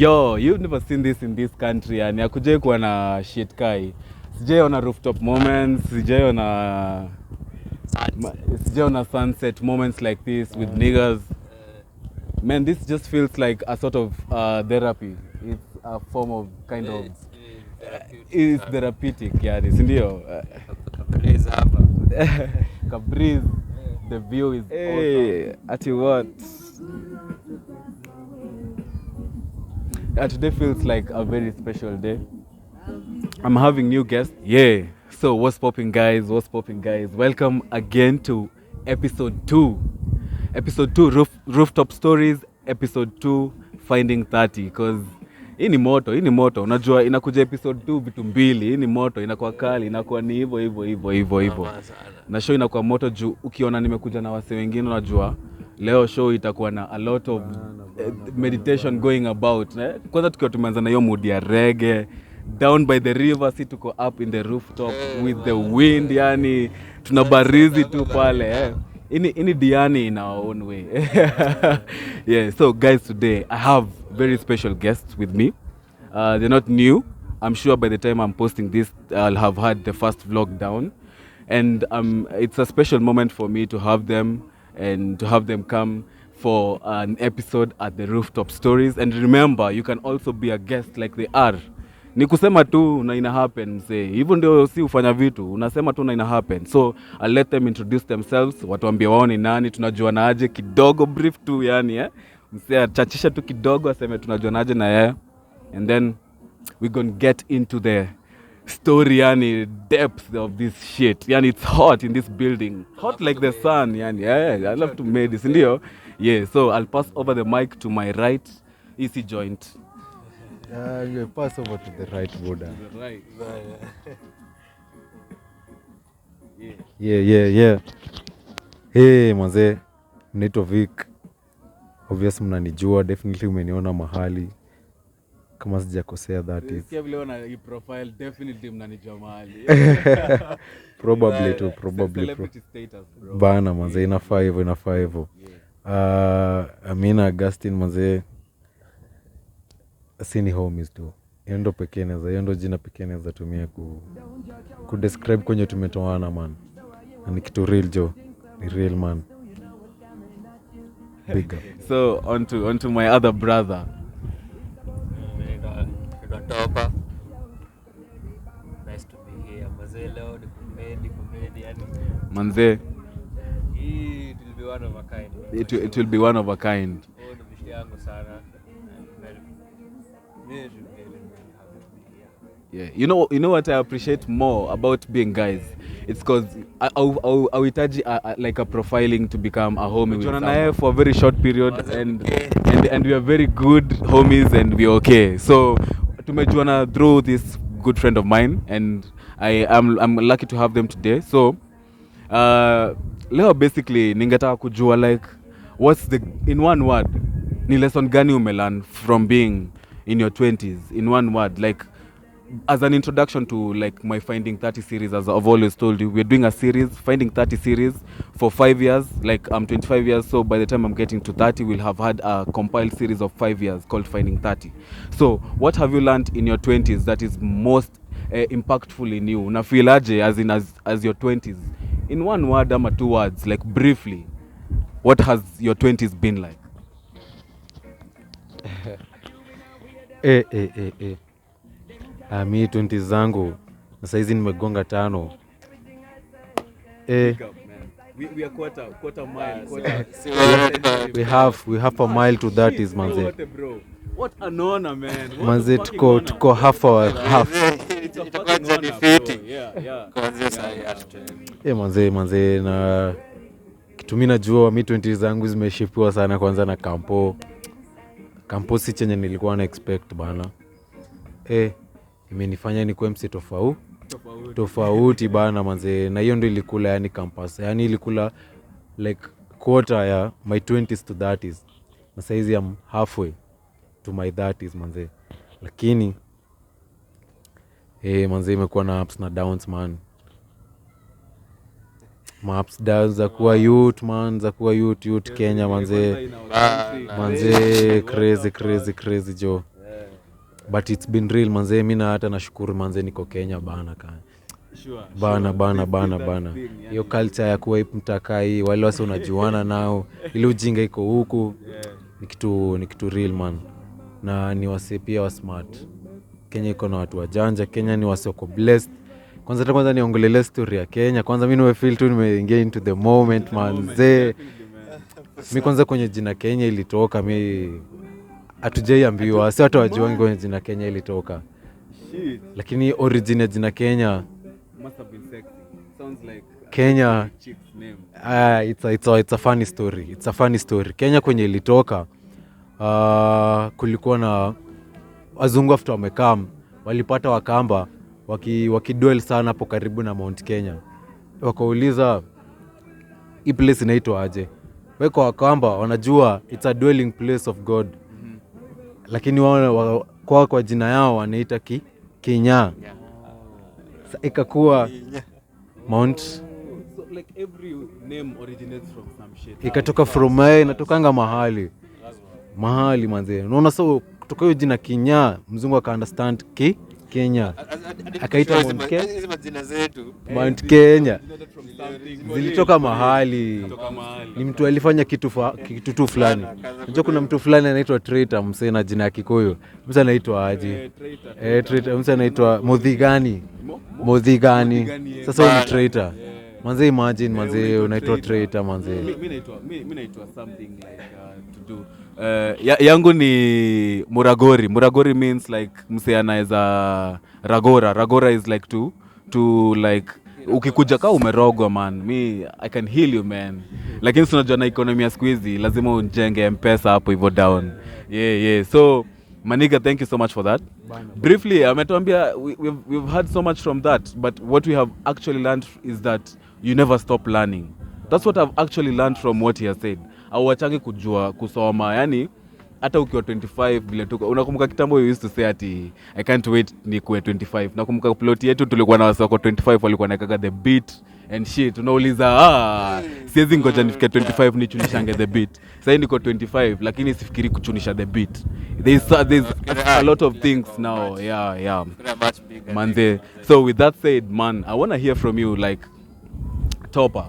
Yo, you've never seen this in this country. Yani hakujai kuwa na shit kai. Sijai ona rooftop moments, sijai ona sunset moments like this with niggas. Man, this just feels like a sort of therapy. It's a form of kind of it's therapeutic, yani, si ndio? Kabreeze hapa. Kabreeze. The view is awesome. At you what? Today feels like a very special day. I'm having new guests. Yeah. So what's popping, guys? What's popping, guys? Welcome again to episode 2. Episode 2, Rooftop Stories. Episode 2, Finding 30. Because hii ni moto. Unajua inakuja episode 2 vitu mbili. Hii ni moto, inakuwa kali, inakuwa ni hivyo. Na show inakuwa moto juu ukiona nimekuja na wase wengine unajua leo show itakuwa na a lot of meditation going about. Kwanza tukiwa tumeanza na hiyo mood ya reggae, down by the river, si tuko up in the rooftop with the wind, yani tunabarizi tu pale. Ini Diani in our own way. Yeah, so guys, today I have very special guests with me. They're not new. I'm sure by the time I'm posting this, I'll have had the first vlog down. And it's a special moment for me to have them and to have them come for an episode at the Rooftop Stories. And remember, you can also be a guest like they are. Ni kusema tu na ina happen, msee. Hivyo ndio si ufanya vitu, unasema tu na ina happen. So I'll let them introduce themselves, watuambie wao ni nani, tunajuana aje kidogo, brief tu yani, msee achachisha tu kidogo aseme tunajuana aje na yeye. And then we gonna get into the story, yani depth of this shit. Yani it's hot in this building, hot like the sun, yani. Yeah, I love to make this, ndio. Yeah, so I'll pass over the mic to my right, easy joint. You pass over to the right, Buddha. To the right. Yeah. Hey, manze, naitwa Vic. Obviously mnanijua, definitely umeniona mahali. Kama sijakosea that is. Sikia vile ona hii profile, definitely mnanijua mahali. Probably. Celebrity status, bro. Bana, manze, inafaa hivyo. Amina Augustine, manze. Sini homies tu. Hiyo ndo jina pekee naweza tumia ku describe kwenye tumetoana, man. Ni kitu real jo. Ni real, man. Big up. So on to my other brother. Topa. Nice to be here. Manze leo ni kumedi yani. Manze, It will be one of a kind. it will be one of a kind. Oh, ndo bishi yangu sana. Yeah, you know what I appreciate more about being guys? It's because I like a profiling to become a homie with someone for a very short period, and we are very good homies and we are okay. So tumejuana through this good friend of mine, and I'm lucky to have them today. So leo basically ningetaka kujua like what's the, in one word, ni lesson gani umelearn from being in your 20s, in one word, like as an introduction to like my Finding 30 series. As I've always told you, we're doing a series, Finding 30 series, for 5 years. Like I'm 25 years, so by the time I'm getting to 30, we'll have had a compiled series of 5 years called Finding 30. So what have you learned in your 20s that is most impactful in you? Na feel aje as your 20s, in one word ama 2 words, like briefly, what has your 20s been like? Mi 20 zangu na saizi nimegonga 5. We are quarter mile. We have a mile to that is, manze. What an honor, man. Manze, tuko half our half. It's a fucking honor, bro. Yeah. Manze na kitu mimi najua mi 20 zangu zimeshipiwa sana kwanza na kampo si chenye nilikuwa na expect bana. Imenifanya ni kwa MC tofauti bana, manze, na hiyo ndio ilikula yani campus. Yani ilikula like quarter ya my 20s to 30s. Na saizi I'm halfway to my 30s, manze. Lakini manze, imekuwa na ups na downs, man. Ups downs za kuwa youth, man, za kuwa youth Kenya, manze. Manze crazy jo. but it's been real manze. Mimi na hata nashukuru manze niko Kenya bana kana bana hiyo culture ya kuwipe mtakai wale wase unajuana nao ile ujinga iko huku ni kitu real man, na ni wase pia wa smart. Kenya iko na watu wajanja. Kenya ni wase wako blessed. Kwanza niongelele story ya Kenya. Kwanza mimi niwe feel tu nimeingia into the moment manze. Mimi kwanza kwenye jina Kenya ilitoka mimi hatujaiambiwa, si watu wajuangi kwenye jina Kenya ilitoka. Lakini origin ya jina Kenya must have been sexy. Sounds like Kenya chick's name. It's a funny story. It's a funny story. Kenya kwenye ilitoka kulikuwa na wazungu after wamekam, walipata Wakamba wakidwell sana hapo karibu na Mount Kenya. Wakauliza hii place inaitwa aje? Weko Wakamba wanajua it's a dwelling place of God. Lakini wao kwa jina yao wanaita Kenya. Ikakuwa Mount, So like every name originates from some shit. ikatoka from inatokanga mahali manze. Unaona, so kutoka hiyo jina Kenya mzungu aka understand Kenya akaita Mount Kenya. Zilitoka mahali. Ni mtu alifanya kitu tu fulani. Unajua kuna mtu fulani anaitwa traitor msee na jina ya Kikuyu. Msee anaitwa aje? Traitor msee anaitwa Modhigani. Sasa huyu ni traitor. Manze imagine manze unaitwa traitor manze. Mimi naitwa something like to do. Yangu ni Muragori. Muragori means like msee anaweza ragora. Ragora is like to like ukikuja kama umerogwa man, I can heal you man. Lakini unajua na economy ya siku hizi lazima unjenge M-Pesa hapo hivyo down. Yeah. So Maniga, thank you so much for that. Briefly, ametuambia we've heard so much from that, but what we have actually learned is that you never stop learning. That's what I've actually learned from what he has said. Hauachangi kujua kusoma, yani hata ukiwa 25 vile tuko. Unakumbuka kitambo you used to say ati I can't wait ni kuwe 25. Nakumbuka plot yetu tulikuwa na wase wako 25 walikuwa naikaga the beat and shit. Unauliza siwezi ngoja nifike 25 nichunishange the beat. Sasa niko 25 lakini sifikiri kuchunisha the beat. There's a lot of things now. Yeah. Manze. So with that said, man, I want to hear from you like Topper.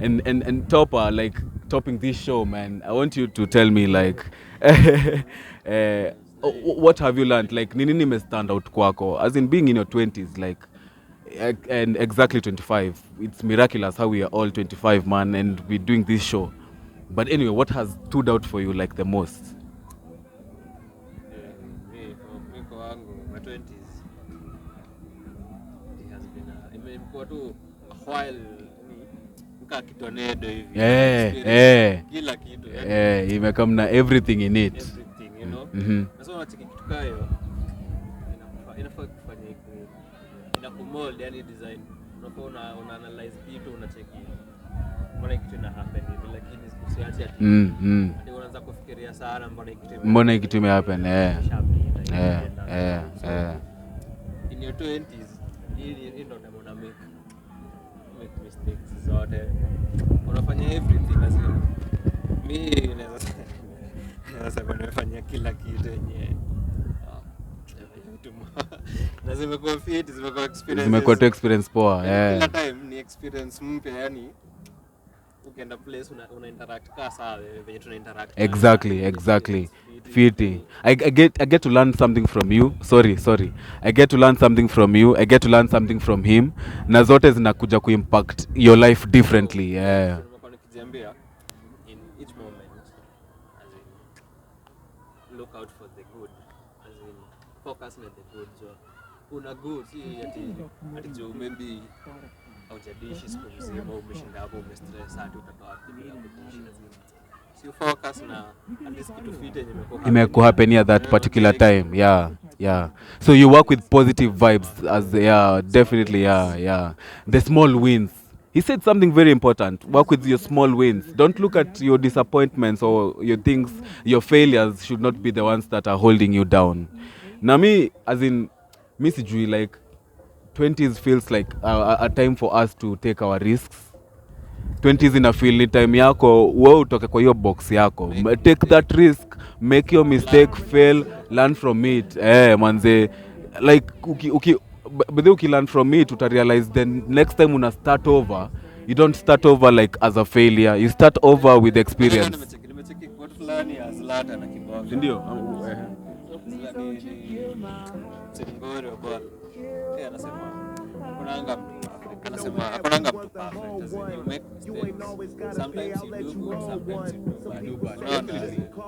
And Topper, like topping this show, man. I want you to tell me like what have you learned? Like nini nime stand out kwako as in being in your 20s, like and exactly 25. It's miraculous how we are all 25, man, and we're doing this show. But anyway, what has stood out for you like the most? Miko wangu my 20s it has been imekuwa tu a while nika kitonedo hivi. Kila kitu imekam na everything in it. Everything, you know. Sasa unacheki kitu kayo inafaa kufanya inakumold, yani design. Unapoona una analyze kitu unacheki mbona kitu ina happen hivi, lakini usiache ati hadi unaanza kufikiria sana mbona kitu ime happen. In your 20s hii ndo una make mistakes zote, unafanya everything as in mimi naweza nimefanya kila kitu yenye na zimekuwa fit, zimekuwa experiences, zimekuwa tu experience poa. Kila time ni experience mpya, yani ukienda place una interact ka sawa venye tuna interact. Exactly. Fiti. I get to learn something from you. Sorry. I get to learn something from you. I get to learn something from him. Na zote zinakuja kuimpact your life differently. Yeah. Nikijiambia in each moment as in look out for the good, as in focus on the good. So una good si ati jo maybe haujadishi siku mzima umeshinda hapo umestress hadi utatoa bila kudishi. Si focus na at least kitu fit yenye imekuhapenia that particular time. Yeah. So you work with positive vibes as definitely. The small wins. He said something very important. Work with your small wins. Don't look at your disappointments or your things. Your failures should not be the ones that are holding you down. Na me, as in, me sijui, like 20s feels like a time for us to take our risks. 20s ina feel ni time yako wewe utoke kwa hiyo box yako. Take that risk, make your mistake, fail, learn from it. Manze, like uki learn from it uta realize then next time una start over, you don't start over like as a failure, you start over with experience. Nimecheki kwa fulani as lata na kibongo. Ndio. Singori bwana. Anasema kunanga anasema hakunanga mtu perfect, as in you make mistakes, sometimes you do good, sometimes you do bad.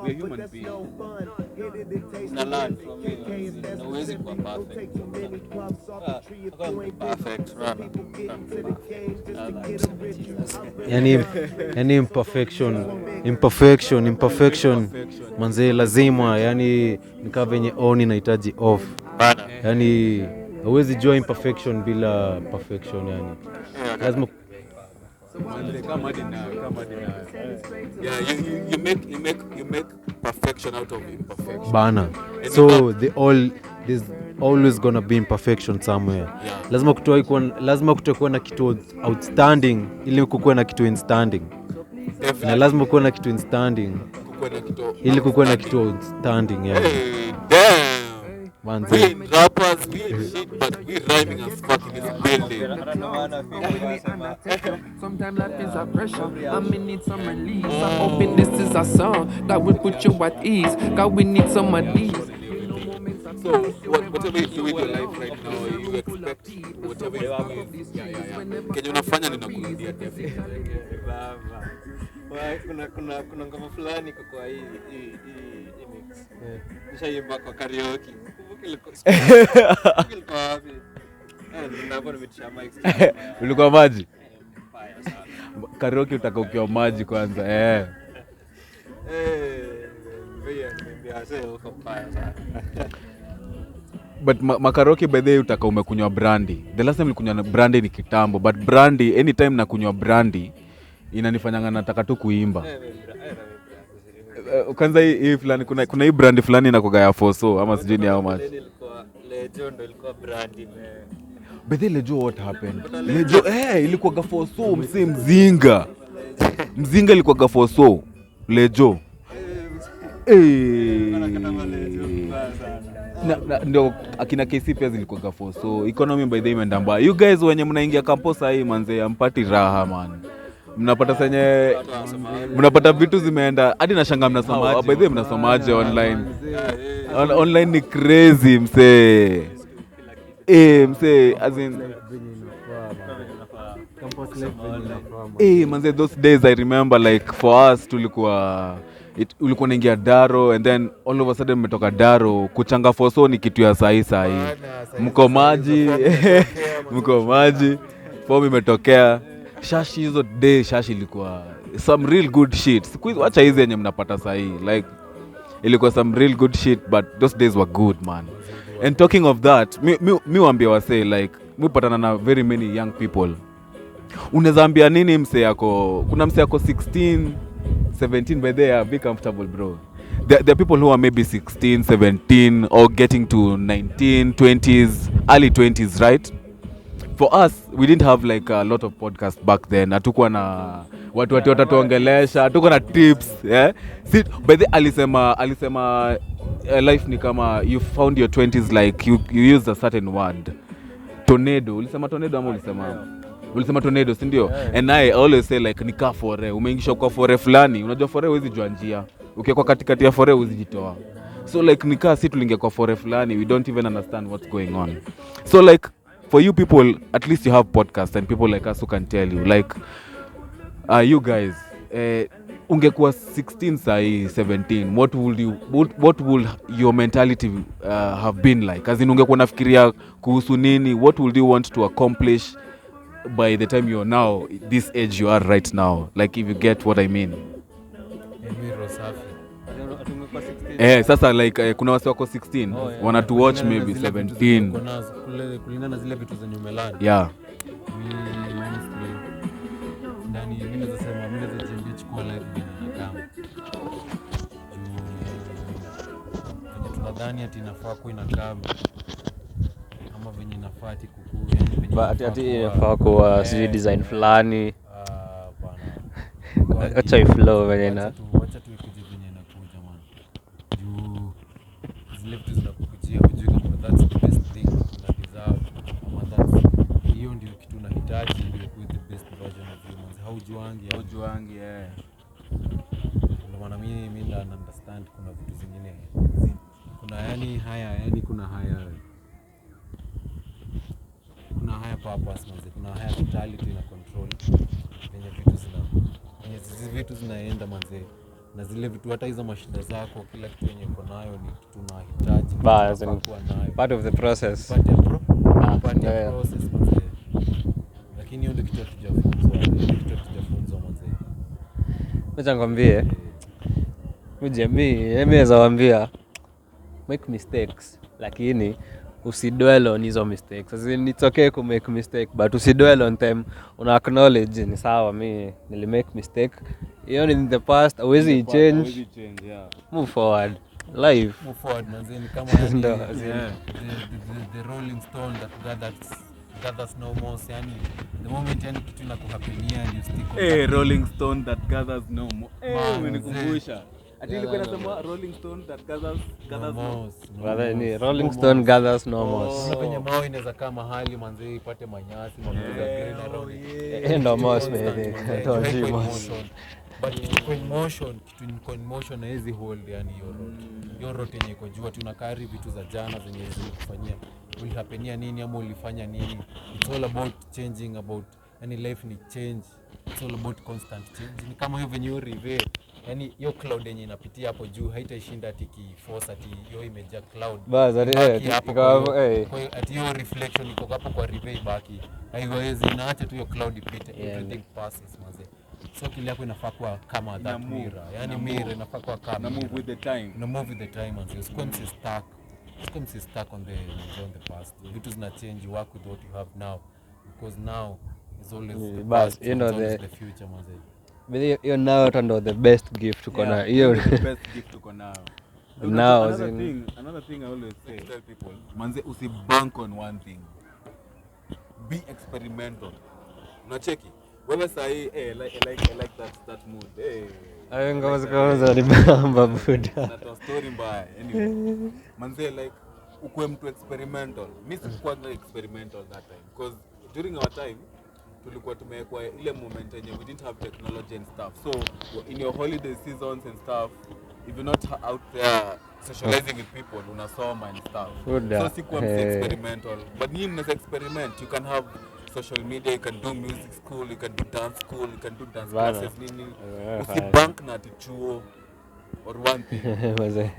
We are human beings. Na learn from it, na uwezi kuwa perfect. Perfect, yani imperfection manze lazima, yani nikaa venye on inahitaji off bana, yani hauwezi jua imperfection bila perfection, yani lazima Kama dina. Yeah, you make perfection out of imperfection. bana. So there's always gonna be imperfection somewhere. Yeah. Lazima kutokuwa na kitu outstanding ili kukuwe na kitu instanding. Na lazima kukuwe na kitu instanding ili kukuwe na kitu outstanding, yeah. Hey, damn. Manze. We rappers, we shit, but we rhyming as fuck in this building. Sometimes life is a pressure, I may need some release. I'm hoping this is a song that will put you at ease. God, we need some of these. So, whatever you do with your life right now, you expect whatever you do. Yeah. Kenye unafanya ninakurudia definitely. Kuna ngoma fulani kwa hii mix. Nishaimba kwa karaoke. Ilikuwa wapi? Ndio nimetisha mic. Ulikuwa maji? Karaoke utaka ukiwa maji kwanza. Nimeambia sasa uko mbaya sana. But makaroke by the way utaka umekunywa brandy. The last time nilikunywa brandy ni kitambo, but brandy anytime nakunywa brandy inanifanyanga nataka tu kuimba. Kwanza hii fulani kuna hii brandy fulani inakoga ya Foso ama sijui ni how much. Lejo ndo ilikuwa brandy But then Lejo what happened? Lejo ilikuwa Foso msee mzinga. Mzinga ilikuwa Foso. Lejo. Ndio akina KC pia zilikuwa Foso. Economy by the way imeenda mbaya. You guys wenye mnaingia campus hii manze ampati raha man. Mnapata vitu zimeenda hadi nashanga mnasoma. By the way mnasomaje online? Online ni crazy msee. Msee as in manze those days I remember like for us ulikuwa unaingia Daro and then all of a sudden mmetoka Daro kuchanga Foso ni kitu ya sahi. Mko maji form imetokea shashi hizo day. Shashi ilikuwa some real good shit. Siku hizo acha hizi yenye mnapata sahi, like ilikuwa some real good shit, but those days were good man. And talking of that, mi waambia wase like mi patana na very many young people. Unaweza ambia nini mse yako? Kuna mse yako 16 17 by there, be comfortable bro. There are people who are maybe 16 17 or getting to 19 20s early 20s, right? For us we didn't have like a lot of podcasts back then. Hatukuwa na watu watatuongelesha, hatukuwa na tips, by the alisema life ni kama you found your 20s like you used a certain word. Tornado. Ulisema tornado ama ulisema tornado, si ndio? And I always say like nika fore. Umeingisha kwa fore fulani. Unajua fore huwezi jua njia. Ukiwa katikati ya fore huwezi jitoa. So like nika si tulingia kwa fore fulani, we don't even understand what's going on. So like for you people, at least you have podcasts and people like us who can tell you like you guys ungekuwa 16 sahi 17, what would your mentality have been like? As in ungekuwa nafikiria kuhusu nini? What would you want to accomplish by the time you're now this age you are right now, like if you get what I mean? Sasa like kuna wase wako 16 wana to watch maybe 17 kulingana na zile vitu zenye umelani. Yeah. Ndani mimi naweza sema mimi naweza jiambia chukua life bila kama. Tunadhani ati inafaa kuwa ina kama ama venye inafaa ati kukua, yani venye ati inafaa kuwa si design fulani. Bana. acha iflow venye na wacha tu ikuje venye inakuja man. Juu zile vitu zinakukujia hujui kama that's the best thing una deserve ama that's hiyo ndio kitu unahitaji ndio kuwe the best version of you man. Haujuangi ndio maana mimi ndo understand kuna vitu zingine kuna kuna higher purpose manze, kuna higher totality na control venye vitu zinaenda manze, na zile vitu hata hizo mashida zako kila kitu yenye uko nayo ni kitu unahitaji kuwa nayo, part of the process, part of process manze. Lakini hiyo ndio kitu hatujafunzwa manze. Acha nikwambie mimi naweza waambia make mistakes, lakini usidwell on hizo mistakes. As in, it's okay to make mistake, but usidwell on them. Una acknowledge ni sawa, mimi nilimake mistake. Hiyo ni in the past, always change. Yeah. Move forward. Life. Move forward manze, ni kama the rolling stone that gathers no more. Yani the moment yani kitu inakuhapenia and you stick on Rolling stone that gathers no more. Umenikumbusha. Ati ilikuwa inasema rolling stone that gathers no more. Brother, ni rolling stone gathers no more. Kwenye mawe inaweza kaa mahali manze ipate manyasi mabuga green around it. Endo moss baby. But iko in motion, kitu iko in motion haizi hold yani hiyo road yenye iko juu ati unakari vitu za jana zenye zilikufanyia ulihapenia nini ama ulifanya nini. It's all about changing, about yani life ni change. It's all about constant change. Ni kama hiyo venye urive yani hiyo cloud yenye inapitia hapo juu haitaishinda ati kiforce ati hiyo imejaa cloud. Bas ati hiyo reflection iko hapo kwa rive baki. Haiwezi inaacha tu hiyo cloud ipite, everything passes manze. So kile yako inafaa kuwa kama that mirror. Yani mirror inafaa kuwa kama na move with the time. Na move with the time manze. Usikue stuck on the past. Vitu zina change, you work with what you have now, because now is always the past, you know the future manze. But you now ndo the best gift uko na hiyo the best gift uko nao. Now another thing I always tell people, manze usibank on one thing. Be experimental. Unacheki? Wewe sahi like that mood. Ayo ngoma ni bamba buda. Natoa story mbaya. Anyway, manze like ukue mtu experimental. Mimi sikuwa experimental that time because during our time tulikuwa tumekuwa ile moment yenye we didn't have technology and stuff. So in your holiday seasons and stuff, if you're not out there socializing with people, unasoma and stuff. So sikuwa experimental. But nyinyi mnaweza experiment. You can have social media, you can do music school, you can do dance school, you can do dance classes nini. Usibank na tichuo or one thing.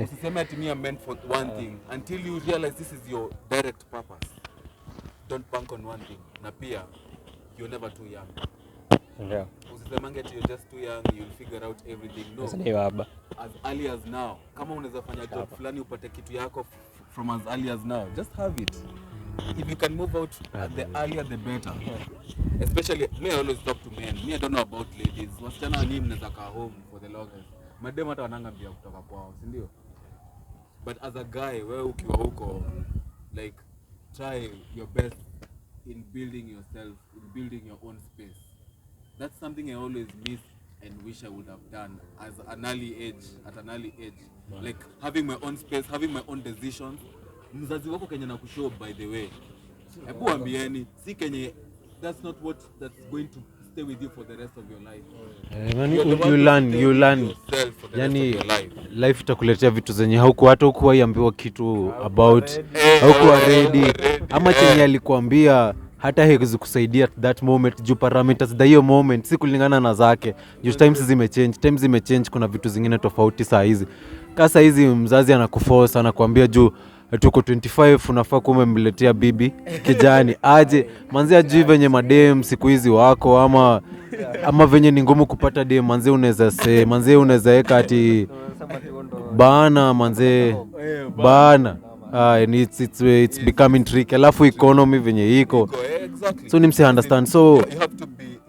Usiseme ati mimi am meant for one thing until you realize this is your direct purpose. Don't bank on one thing. Na pia you're never too young. Yeah. Usisemange ati you're just too young, you'll figure out everything. No. As early as now. Kama unaweza fanya job fulani upate kitu yako from as early as now, just have it. If you can move out the earlier the better. Especially me, I always talk to men. Me, I don't know about ladies. Wasichana ni mnaweza kaa home for the longest. Madem hata wananga mbia kutoka kwao, si ndio? But as a guy, wewe ukiwa huko, like try your best in building yourself, in building your own space. That's something I always miss and wish I would have done as at an early age. Like having my own space, having my own decisions. Mzazi wako Kenya na kushow, by the way. Hebu ambieni, si Kenya, that's not what that's going to stay with you for the rest of your life. You learn. Yani life itakuletea vitu zenye hata hukuwaambiwa kitu about, haukuwa ready ama chenye alikuambia hata haiwezi kusaidia at that moment juu parameters za hiyo moment si kulingana na zake. Juu times zimechange, kuna vitu zingine tofauti saa hizi. Kasa hizi mzazi anakuforce anakuambia juu tuko 25 unafaa kuwa umemletea bibi kijani aje manzi ajui venye madem siku hizi wako ama venye ni ngumu kupata dem manzi unaweza weka ati bana manzi bana it's becoming tricky alafu economy venye iko so ni mse understand so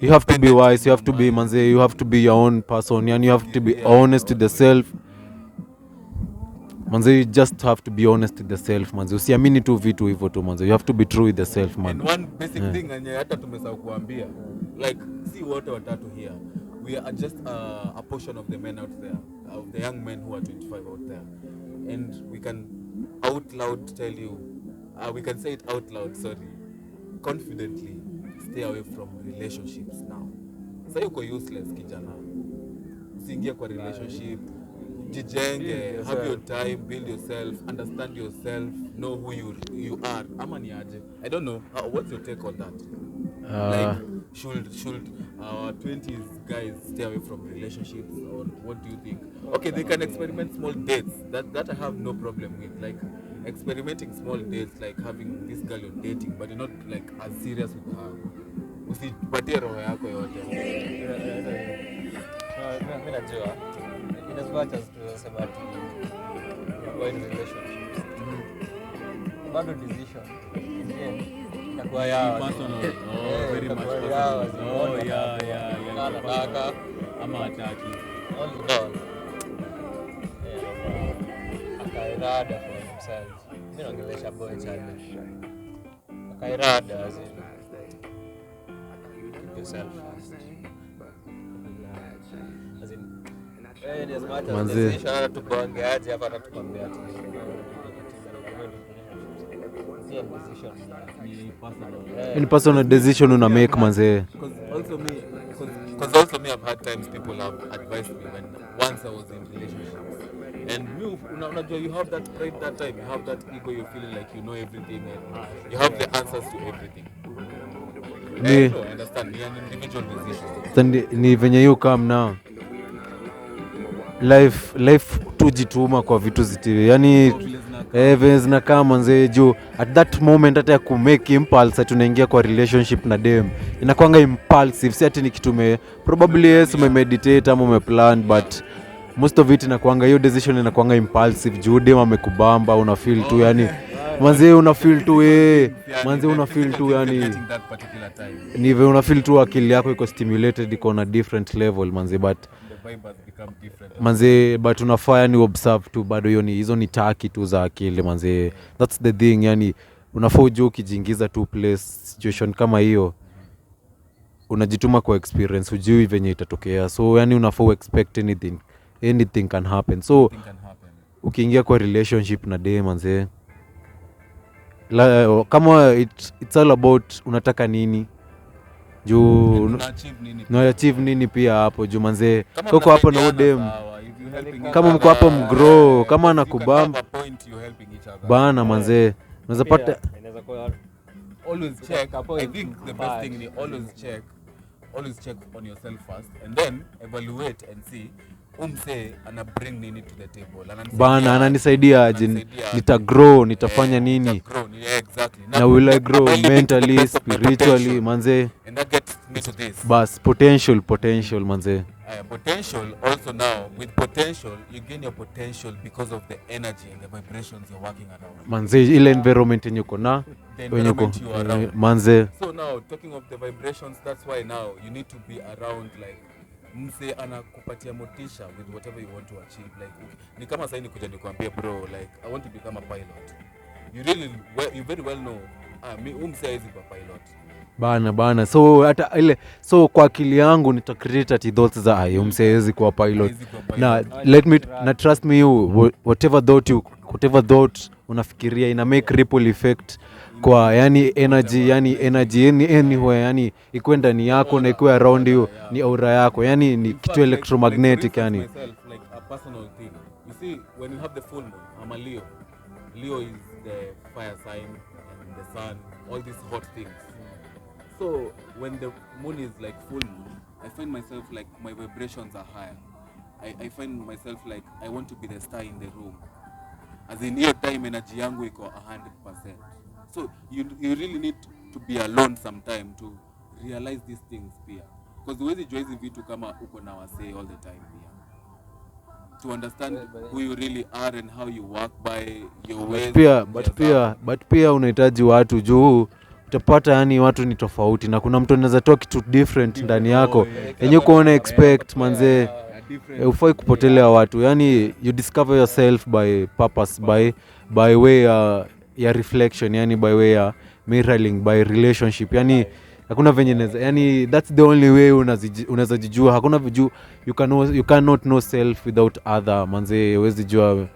you have to be wise, you have to be manzi, you have to be your own person and you have to be honest to the self. Manze, you just have to be honest with yourself, manze. Usiamini tu vitu hivyo tu, manze. You have to be true with yourself, man. And one basic thing anye hata tumesahau kuambia, like si wote watatu here. we are just a portion of the men out there, of the young men who are 25 out there, and we can out loud tell you, we can say it out loud, sorry, confidently, stay away from relationships now. Sasa uko useless kijana, usiingie kwa relationship, jijenge, have your time, build yourself, understand yourself, know who you are. Ama ni aje? I don't know. What's your take on that? Like, should our 20s guys stay away from relationships, or what do you think? Okay, they can experiment small dates. That I have no problem with. Like experimenting small dates, like having this girl you're dating, but you're not like as serious with her. Usipatie roho yako yote. Mimi najua in as much as tunasema ati avoid relationships, bado decision itakuwa yao Personal. Very much personal. Anataka ama hataki. all in all, akairada for themselves. Mimi naongelesha boy child, akairada as in keep yourself first. As in as much as Manze. decision hata tukuongeaje hapa, hata tukwambia ati sio decision Ni personal. Any personal decision una make manze. Because also me, I've had times people have advised me when once I was in relationships, and unajua you have that pride that time, you have that ego, you're feeling like you know everything and you have the answers to everything. Ni- So I understand, ni an individual decision. Sasa ni venye you come now. Life tujituma kwa vitu ziti. Yani venye zinakaa manze juu at that moment hata ya kumake impulse tunaingia kwa relationship na dem. Inakuanga impulsive, si ati ni kitu probably yes umemeditate ama umeplan, but most of it inakuanga hiyo decision inakuanga impulsive juu dem amekubamba, una feel tu yani manze una feel tu manze una feel tu yani Getting that particular time, ni vile una feel tu akili yako iko stimulated, iko na different level manze, but the vibe has become different. manze but unafaa yani observe tu bado hizo ni taki tu za akili manze, that's the thing yani unafaa ujue ukijiingiza tu place situation kama hiyo unajituma kwa experience, ujui venye itatokea, so yani unafaa expect anything can happen, so Thing can happen. ukiingia kwa relationship na dem manze kama it's all about unataka nini juu Una achieve nini? na achieve nini pia hapo juu manze Kama koko hapo na mnasaidiana udem sawa, if you helping each kama mko other, hapo mgrow, kama you can anakubamba have a point you're helping each other. bana manze unaweza pata inaweza kuwa Always check. a point I think the best thing is always check on yourself first, and then evaluate and see umse ana bring nini to the table. bana ananisaidia aje, nitagrow, nitafanya nini Exactly. na will I grow mentally, spiritually manze, And that gets me to this. bas potential manze Potential also, now with potential you gain your potential because of the energy and the vibrations you're working around. manze, ile environment yenye uko na The wenye uko environment you are around. manze So now talking of the vibrations, that's why now you need to be around like mse anakupatia motisha with whatever you want to achieve. Like ni kama sasa nikuja nikwambie bro, like I want to become a pilot. You very well know mi mse haizi kwa pilot. bana so hata ile so kwa akili yangu nita create ati thoughts za ayo msewezi kuwa pilot Haizi kwa pilot. na let me na trust me you whatever thought unafikiria ina make ripple effect kwa yani energy anywhere yani ikuwe ndani yako na ikuwe around you, ni aura yako yani ni In kitu fact, electromagnetic for yani myself, like a personal thing. You see, when you have the full moon, I'm a Leo. Leo is the fire sign and the sun, all these hot things. So when the moon is like full moon, I find myself like my vibrations are higher. I find myself like I want to be the star in the room. As in hiyo time energy yangu iko 100%. So you really need to be alone sometime to realize these things pia. Because huwezi jua hizi vitu kama uko na wasee all the time pia. To understand who you really are and how you work by your ways. but pia unahitaji watu juu utapata yani watu ni tofauti na kuna mtu anaweza toa kitu different ndani yako yenye uko una expect manze, ufai kupotelea watu yani you discover yourself by purpose, by way ya reflection yani by way ya mirroring, by relationship yani hakuna venye yani that's the only way unaweza jijua. Hakuna viju you cannot know self without other manze. Huwezi jua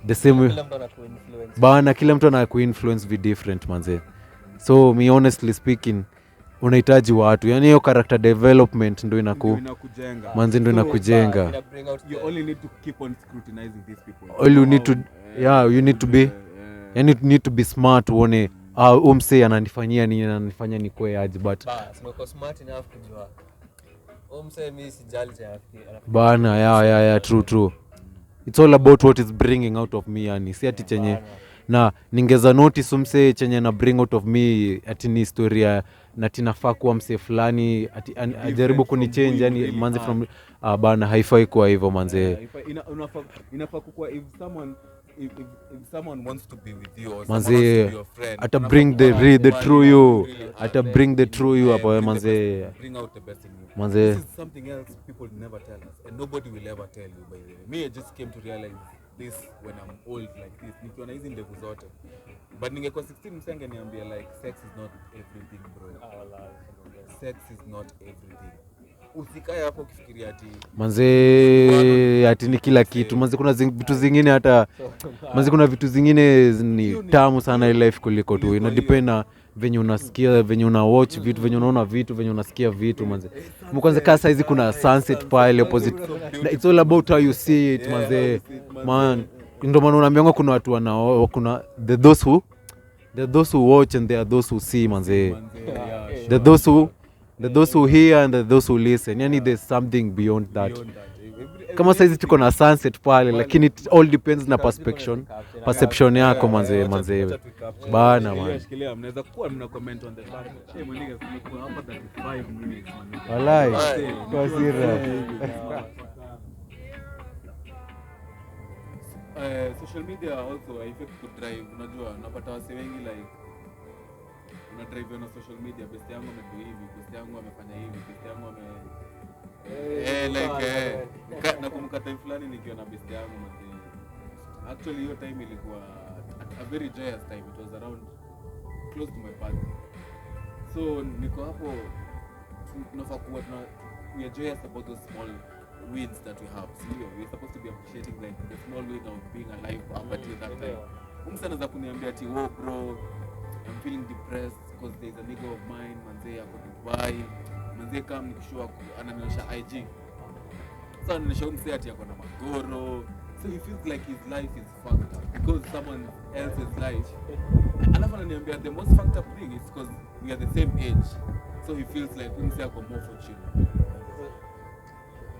the same Kila mtu anakuinfluence. bana, kila mtu anakuinfluence be different manze. So me honestly speaking unahitaji watu, yani hiyo character development ndio inakujenga manze, ndio inakujenga. Ina bring out you the- only need to keep on scrutinizing these people. All you need to you need to be yani you need to be smart uone umse ananifanyia nini, ananifanya nikue aje, but Bas, uko smart enough kujua. Mse mimi sijali cha bana yeah true. It's all about what is bringing out of me, yani si ati chenye na ningeza notice umse chenye na bring out of me ati ni historia na tinafaa kuwa mse fulani ati ajaribu kunichange yani manze from bana, haifai kuwa hivyo manze. Inafaa kuwa if someone wants to be with you or Manze, someone wants to be your friend, ata bring the true you, ata bring the true you hapo manze. bring out the best in you. Manze. This is something else people never tell us and nobody will ever tell you, by the way. Me, I just came to realize this when I'm old like this. Nikiwa na hizi ndevu zote. But ningekuwa 16 msenge niambia like sex is not everything, bro. Sex is not everything. Usikae hapo ukifikiria ati Manze ati ni kila kitu manze. Kuna vitu zingine hata manze, kuna vitu zingine ni tamu sana ile life kuliko tu. Ina depend na venye unasikia, venye una watch vitu, venye unaona vitu, venye unasikia vitu manze. Kwanza kasa hizi kuna sunset pile opposite. It's all about how you see it manze. Man, ndio maana unaambiwa kuna watu wanao, kuna those who watch and there are those who see manze. Those who hear and those who listen. Yani there's something beyond that. Kama saizi tuko na sunset pale, lakini it all depends na perception yako manze bana man. Shikilia, mnaweza kuwa mna comment on the chat. Hey mwenyewe tumekuwa hapa 35 minutes man. Walai kwa sira. Social media also affect to drive. Unajua unapata wase wengi like una drive na social media, best yangu amedo hivi, best yangu amefanya hivi, best yangu ame na kumkata fulani nikiwa na best yangu mzee. Actually hiyo time ilikuwa a very joyous time. It was around close to my birthday. So niko hapo tunafaa kuwa we are joyous about those small wins that we have. So we're supposed to be appreciating like the small win of being alive up until that time. Umsana za kuniambia ati oh bro, I'm feeling depressed because there's a nigga of mine manze ako Dubai. Manze kama nikishua ananionyesha IG. Sasa anaonyesha umse ati ako na magoro. So he feels like his life is fucked up because someone else's life. Alafu ananiambia the most fucked up thing is because we are the same age. So he feels like umse ako more fortunate.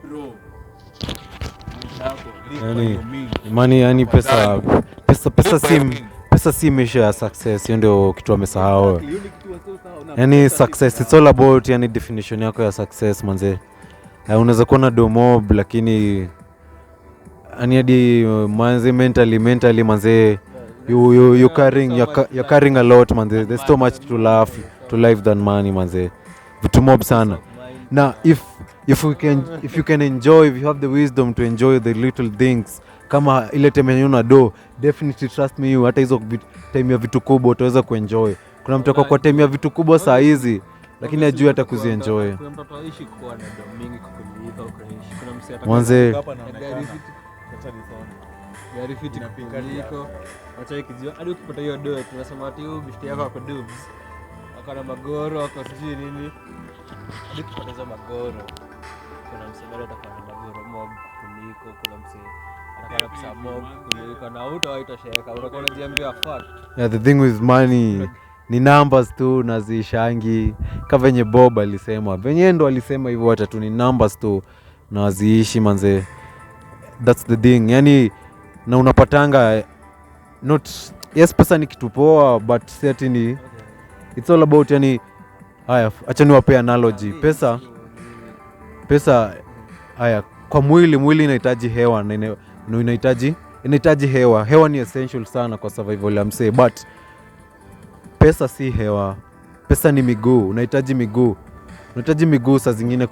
Bro. Yani pesa si measure ya success. Hiyo ndio kitu amesahau. Yani success it's all about yani definition yako ya success manze. Unaweza kuwa na domob lakini yani hadi manze mentally manze you carrying a lot manze. There's so much to life than money manze. Vitu mob sana. Na if you can enjoy, if you have the wisdom to enjoy the little things, kama ile time yenyewe una do, definitely trust me hata hizo time ya vitu kubwa utaweza kuenjoy. Kuna mtu kwa time ya vitu kubwa saa hizi lakini ajui hata kuzienjoy. Kuna mtoto aishi kuwa na do mingi kukuliko kuishi. Kuna msee Mwanze gari fiti kukuliko. Acha ikijua hadi ukipata hiyo do tunasema ati huyu bishti yako ako dubs. Akana magoro, ako sijui nini. Hadi kupoteza magoro. Kuna msee bado atakuwa na magoro mob kuliko, kuna msee atakuwa na pesa mob kuliko, na hutawaitosheka. Unakuwa unajiambia fuck. yeah, the thing with money ni numbers tu nazishangi. Kama venye Bob alisema, venye ndo alisema hivyo, hata tu ni numbers tu na ziishi manze. That's the thing. Yani na unapatanga not yes, pesa ni kitu poa but certainly it's all about yani. Haya, acha niwape analogy. Pesa haya, kwa mwili inahitaji hewa na inahitaji hewa. Hewa ni essential sana kwa survival ya msee, but pesa si hewa. Pesa ni miguu. Unahitaji miguu saa zingine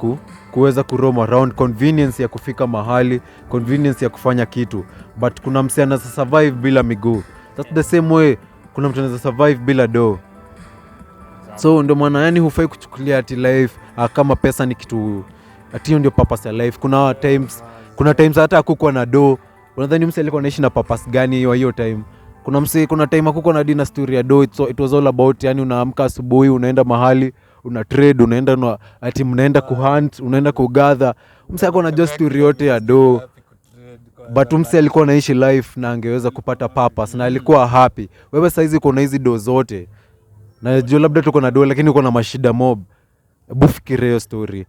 kuweza kuroam around, convenience ya kufika mahali, convenience ya kufanya kitu. But kuna msee anaweza survive bila miguu. That's the same way kuna mtu anaweza survive bila do. So ndio maana yani hufai kuchukulia ati life kama pesa ni kitu ati ndio purpose ya life. Kuna times hata hakukuwa na do. Unadhani mse alikuwa anaishi na purpose gani hiyo time? Kuna time hakukuwa na dina story ya do. It was all about yani unaamka asubuhi, unaenda mahali, una trade, unaenda ati mnaenda kuhunt, unaenda kugather. Mse alikuwa anajua story yote ya do. But mse alikuwa anaishi life na angeweza kupata purpose na alikuwa happy. Wewe saizi uko na hizi do zote. Na juu labda tuko na do lakini uko na mashida mob. Hebu fikiria hiyo story.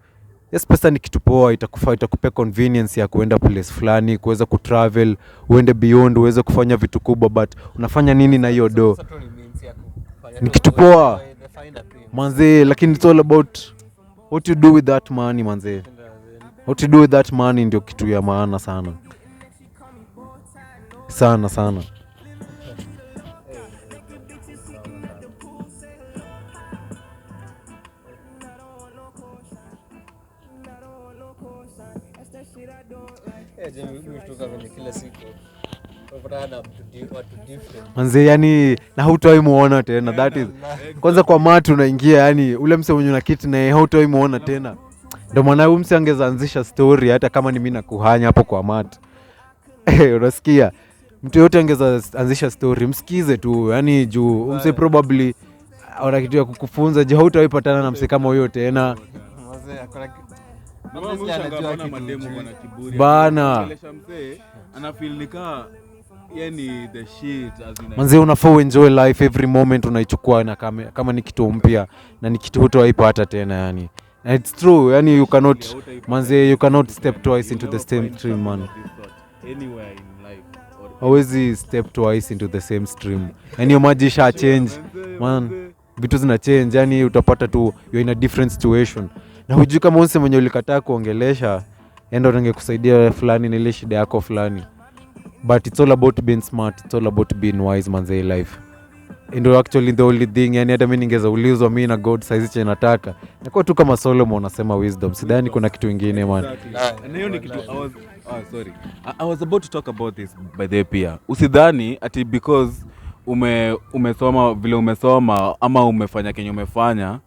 Yes, pesa ni kitu poa, itakupea convenience ya kuenda place fulani, kuweza kutravel, uende beyond, uweze kufanya vitu kubwa, but unafanya nini na hiyo do? Ni kitu poa manze, lakini it's all about what you do with that money manze. What you do with that money ndio kitu ya maana sana. Sana. Manze yani na hutoi muona tena, that is kwanza kwa matu unaingia yani ule mse mwenye unakiti na hutoi muona tena. Ndio maana huyu mse angeanzisha story hata kama ni mimi nakuhanya hapo kwa matu. Unasikia? Mtu yote angeanzisha story, msikize tu yani juu mse probably ana kitu ya kukufunza, je hutoi patana na mse kama huyo tena. Anajua mademo bwana kiburi. Bana. Ana feel nika yani the shit as in manze unafaa enjoy life every moment unaichukua na kama ni kitu mpya na ni kitu hutoipata tena yani. And it's true yani you cannot step twice into the same stream man. Anywhere in life. Always step twice into the same stream. Yani maji sha change man. Vitu zina change yani utapata tu you're in a different situation. Na hujui kama unse mwenye ulikataa kuongelesha endo ningekusaidia fulani na ile shida yako fulani. But it's all about being smart, it's all about being wise manze life. And actually the only thing yani hata mimi ningeza ulizwa mimi na God size che nataka. Niko tu kama Solomon anasema wisdom. Sidhani kuna kitu kingine man. Na hiyo ni kitu I was about to talk about this by the pia. Usidhani ati because umesoma vile umesoma ama umefanya kenye umefanya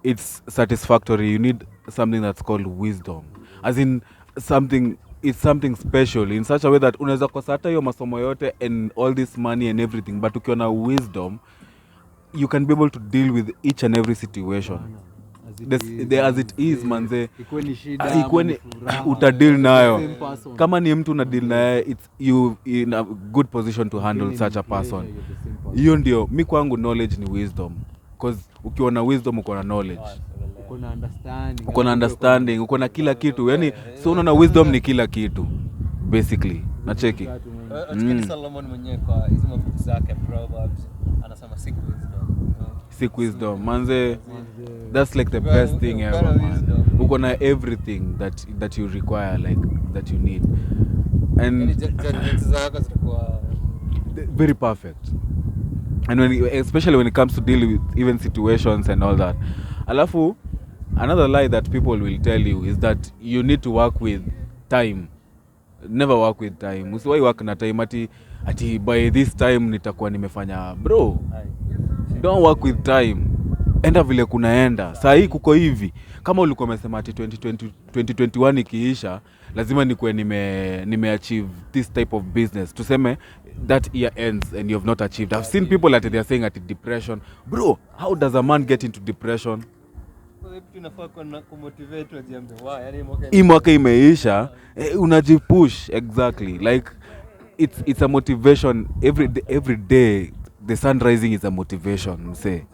it's satisfactory. You need something that's called wisdom. As in it's something special in such a way that unaweza kosa hata hiyo masomo yote and all this money and everything, but ukiwa na wisdom you can be able to deal with each and every situation as it is manze. Ikweni shida utadeal nayo. Kama ni mtu una deal naye, it's you in a good position to handle such a person. Hiyo ndio mi kwangu knowledge ni wisdom, because ukiwa na wisdom uko na knowledge, uko na understanding, uko na kila kitu yani. So unaona wisdom ni kila kitu basically. Na cheki Solomon mwenyewe kwa hizo mafuta zake Proverbs anasema seek wisdom manze. That's like the best thing ever man. Uko na everything that you require, like that you need, and very perfect. And especially when it comes to dealing with even situations and all that. Alafu another lie that people will tell you is that you need to work with time. Never work with time. Usiwahi work na time ati by this time nitakuwa nimefanya. Bro, don't work with time. Enda vile kunaenda. Saa hii kuko hivi. Kama ulikuwa umesema ati 2021 ikiisha lazima nikuwe nimeachieve this type of business. Tuseme that year ends and you have not achieved. I've seen people that they are saying at depression. Bro, how does a man get into depression? Hii mwaka imeisha, unajipush. Exactly. Like it's a motivation. Every day the sun rising is a motivation. Mse,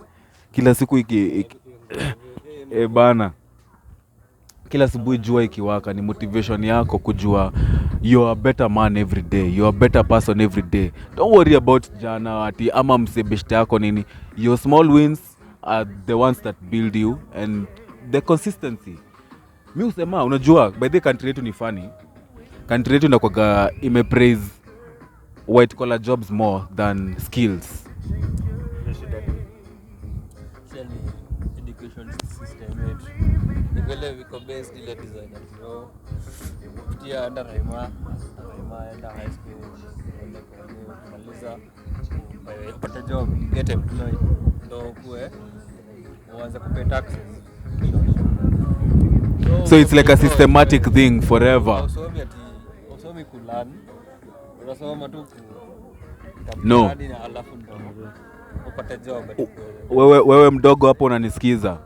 kila siku bana, kila asubuhi jua ikiwaka ni motivation yako kujua you're a better man every day, you're a better person every day. Don't worry about jana ati ama msebeshte yako nini. Your small wins are the ones that build you, and the consistency. Mi usema unajua by the country yetu ni funny. Country yetu inakuwa imepraise white collar jobs more than skills. Education system yetu vile viko based ile design ya kutia under Raima enda high school enda kumaliza upate job, get employed, ndo kuwe uanze kupay taxes. So it's like a systematic thing forever. Usomi kulan. Unasoma tu No. alafu ndo upate job. Wewe mdogo hapo unanisikiza.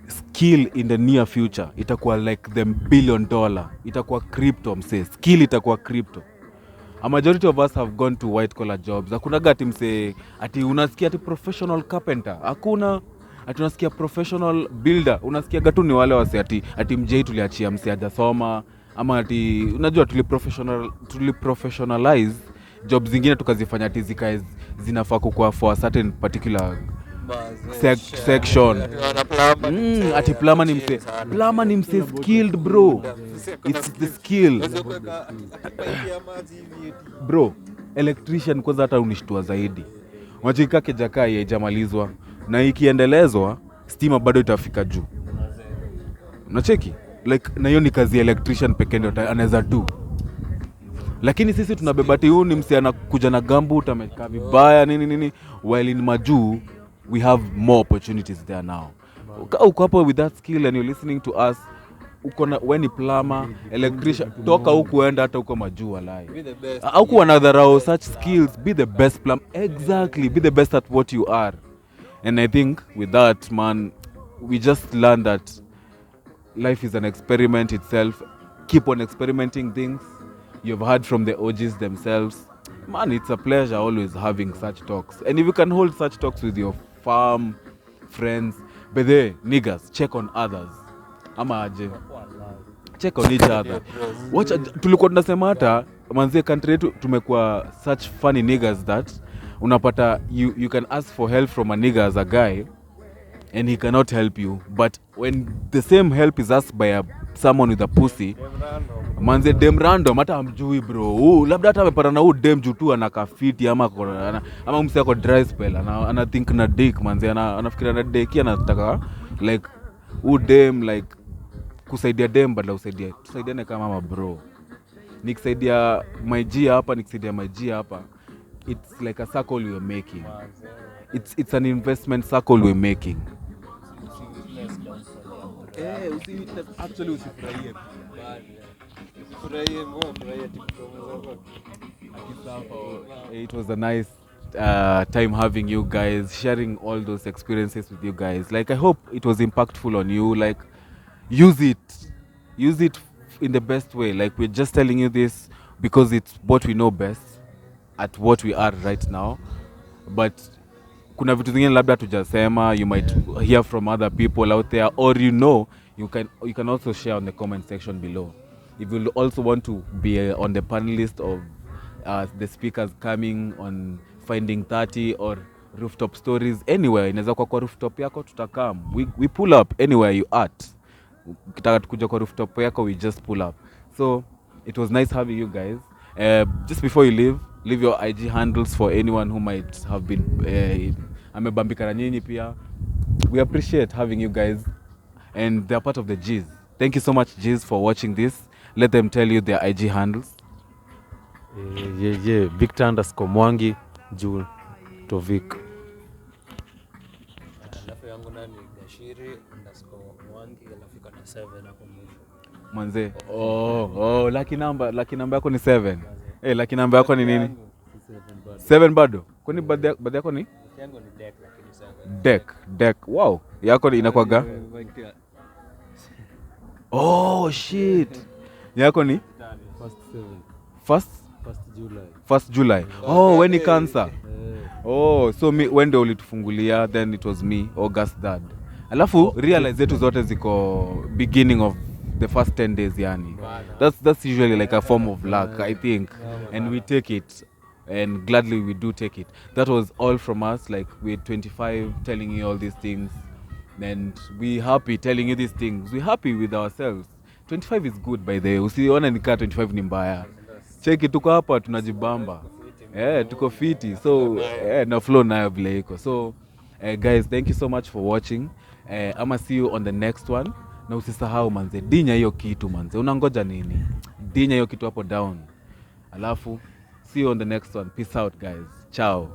Skill in the near future itakuwa like the $1 billion. Itakuwa crypto mse. Skill itakuwa crypto. A majority of us have gone to white collar jobs. Hakuna gati mse ati unasikia ati professional carpenter. Hakuna ati unasikia professional builder. Unasikia gatu ni wale wase ati mjei tuliachia mse hajasoma ama ati unajua tuliprofessionalize jobs zingine tukazifanya ati zikae zinafaa kukua for a certain particular section. Ati plumber ni mse skilled bro. It's the skill. Bro, electrician kwanza hata unishtua zaidi. Unachika kejakai haijamalizwa na ikiendelezwa stima bado itafika juu. Unacheki? Like na hiyo ni kazi ya electrician pekee ndio anaweza do. Lakini sisi tunabeba ati huyu ni mse anakuja na gumboot amekaa vibaya nini while in majuu we have more opportunities there now. Uko hapo with that skill and you're listening to us. Uko na when plumber, electrician, toka huko enda hata huko majuu walai. Au kuwa nadharau such skills, be the best plumber. Exactly, be the best at what you are. And I think with that, man, we just learned that life is an experiment itself. Keep on experimenting things. You've heard from the OGs themselves. Man, it's a pleasure always having such talks. And if you can hold such talks with your farm, friends, but they, niggas, check on others. Ama aje. Check on each other. Watch, tulikuwa tunasema hata manzie country yetu tumekuwa such funny niggas that unapata you can ask for help from a nigga as a guy and he cannot help you, but when the same help is asked by someone with a pussy, manze dem random hata amjui bro. Labda hata amepata na dem juu tu anakafiti ama mse ako dry spell ana think na dick manze anafikiria na dick anataka like dem like kusaidia dem badala tusaidiane kama mama bro. Nikisaidia my G hapa nikisaidia my G hapa, it's like a circle we're making. It's an investment circle we're making. Actually usifurahie. It was a nice time having you guys, sharing all those experiences with you guys. Like I hope it was impactful on you. Like use it in the best way. Like we're just telling you this because it's what we know best at what we are right now. But kuna vitu zingine labda tujasema, you might hear from other people out there, or you can also share on the comment section below. If you also want to be on the panelist of the speakers coming on FINDING30 or Rooftopstories, anywhere, inaweza kwa rooftop yako tutakam. We pull up anywhere you at. Kitaka tukuja kwa rooftop yako, we just pull up. So it was nice having you guys. Just before you leave your IG handles for anyone who might have been amebambika na nyinyi pia. We appreciate having you guys and they're part of the G's. Thank you so much G's for watching this. Let them tell you their IG handles. Victor_Mwangi Jul Tovik. Alafu yangu nani Gashiri_Mwangi alafu iko na 7 hapo mwisho. Manze. Lucky number yako ni 7. Lucky number yako ni nini? 7 bado. Kwani birthday yako ni? Yangu ni deck lakini 7. Deck. Wow. Yako inakuwaga? Oh shit. Yako ni? First July. Oh, when ni cancer. So when ndio ulitufungulia, then it was me August 3rd. Alafu realize zetu zote ziko beginning of the first 10 days yani. That's usually like a form of luck, I think. And we take it. And gladly we do take it. That was all from us. Like we're 25 telling you all these things. And we happy telling you these things. We're happy with ourselves. 25 is good by the way. Usiona nikaa 25 ni mbaya. Cheki tuko hapa tunajibamba. Tuko fiti. So na flow nayo vile iko. So guys, thank you so much for watching. I'ma see you on the next one. Na usisahau manze, dinya hiyo kitu manze. Unangoja nini? Dinya hiyo kitu hapo down. Alafu see you on the next one. Peace out guys. Ciao.